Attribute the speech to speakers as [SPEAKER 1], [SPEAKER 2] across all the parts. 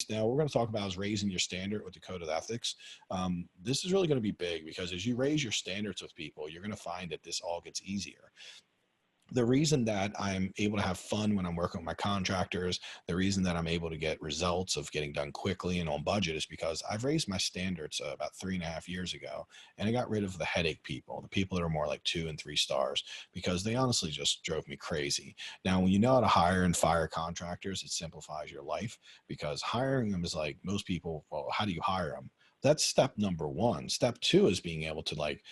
[SPEAKER 1] now we're going to talk about is raising your standard with the code of ethics. This is really going to be big because as you raise your standards with people, you're going to find that this all gets easier. The reason that I'm able to have fun when I'm working with my contractors, the reason that I'm able to get results of getting done quickly and on budget is because I've raised my standards about 3.5 years ago, and I got rid of the headache people, the people that are more like 2 and 3 stars, because they honestly just drove me crazy. Now, when you know how to hire and fire contractors, it simplifies your life because hiring them is like most people, well, how do you hire them? That's step number one. Step two is being able to like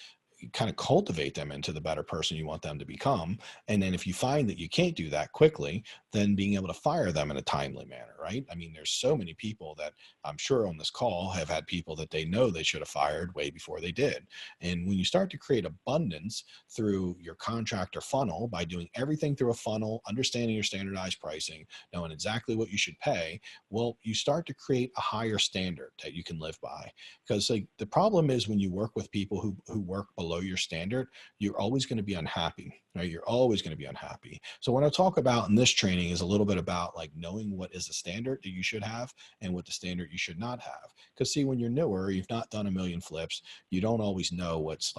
[SPEAKER 1] kind of cultivate them into the better person you want them to become. And then if you find that you can't do that quickly, then being able to fire them in a timely manner, right? I mean, there's so many people that I'm sure on this call have had people that they know they should have fired way before they did. And when you start to create abundance through your contractor funnel by doing everything through a funnel, understanding your standardized pricing, knowing exactly what you should pay, well, you start to create a higher standard that you can live by. Because like the problem is when you work with people who work below your standard, you're always going to be unhappy, right? You're always going to be unhappy. So what I talk about in this training is a little bit about like knowing what is the standard that you should have and what the standard you should not have. Because see, when you're newer, you've not done a million flips, you don't always know what's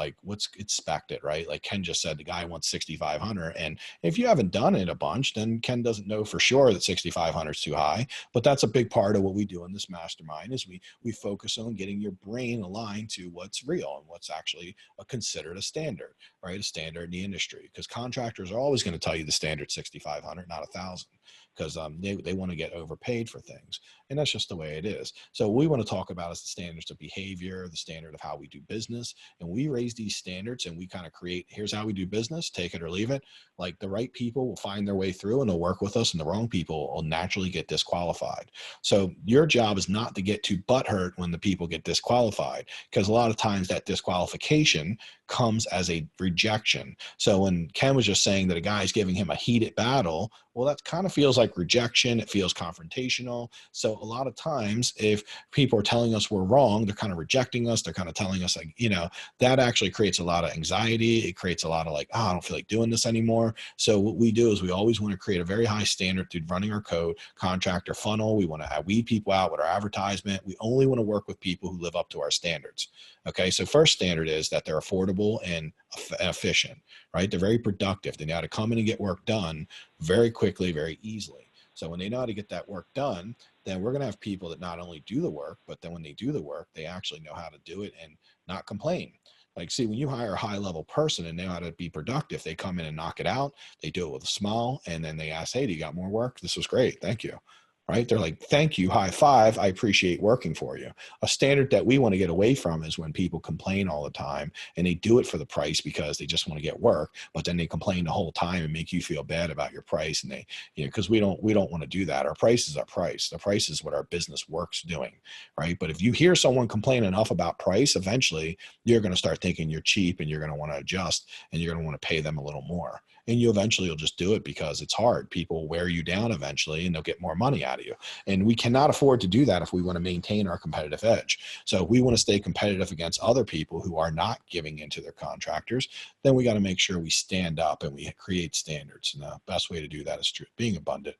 [SPEAKER 1] expected, right? Like Ken just said, the guy wants 6,500, and if you haven't done it a bunch, then Ken doesn't know for sure that 6,500 is too high. But that's a big part of what we do in this mastermind is we focus on getting your brain aligned to what's real and what's actually considered a standard, right? A standard in the industry, because contractors are always going to tell you the standard 6,500, not 1,000, because they want to get overpaid for things. And that's just the way it is. So we want to talk about is the standards of behavior, the standard of how we do business. And we raise these standards and we kind of create, here's how we do business, take it or leave it. Like the right people will find their way through and they'll work with us, and the wrong people will naturally get disqualified. So your job is not to get too butthurt when the people get disqualified, because a lot of times that disqualification comes as a rejection. So when Ken was just saying that a guy is giving him a heated battle, well, that kind of feels like rejection. It feels confrontational. So a lot of times if people are telling us we're wrong, they're kind of rejecting us. They're kind of telling us like, that actually creates a lot of anxiety. It creates a lot of like, oh, I don't feel like doing this anymore. So what we do is we always want to create a very high standard through running our code, contractor funnel. We want to weed people out with our advertisement. We only want to work with people who live up to our standards. Okay. So first standard is that they're affordable and efficient, right? They're very productive. They know how to come in and get work done very quickly, very easily. So when they know how to get that work done, then we're going to have people that not only do the work, but then when they do the work, they actually know how to do it and not complain. Like, see, when you hire a high level person and know how to be productive, they come in and knock it out. They do it with a smile. And then they ask, hey, do you got more work? This was great. Thank you. Right? They're like, thank you, high five. I appreciate working for you. A standard that we want to get away from is when people complain all the time and they do it for the price because they just want to get work, but then they complain the whole time and make you feel bad about your price. And they, because we don't want to do that. Our price is our price. The price is what our business works doing, right? But if you hear someone complain enough about price, eventually you're going to start thinking you're cheap and you're going to want to adjust and you're going to want to pay them a little more. And you eventually will just do it because it's hard. People wear you down eventually and they'll get more money out of you. And we cannot afford to do that if we want to maintain our competitive edge. So if we want to stay competitive against other people who are not giving into their contractors, then we got to make sure we stand up and we create standards. And the best way to do that is being abundant.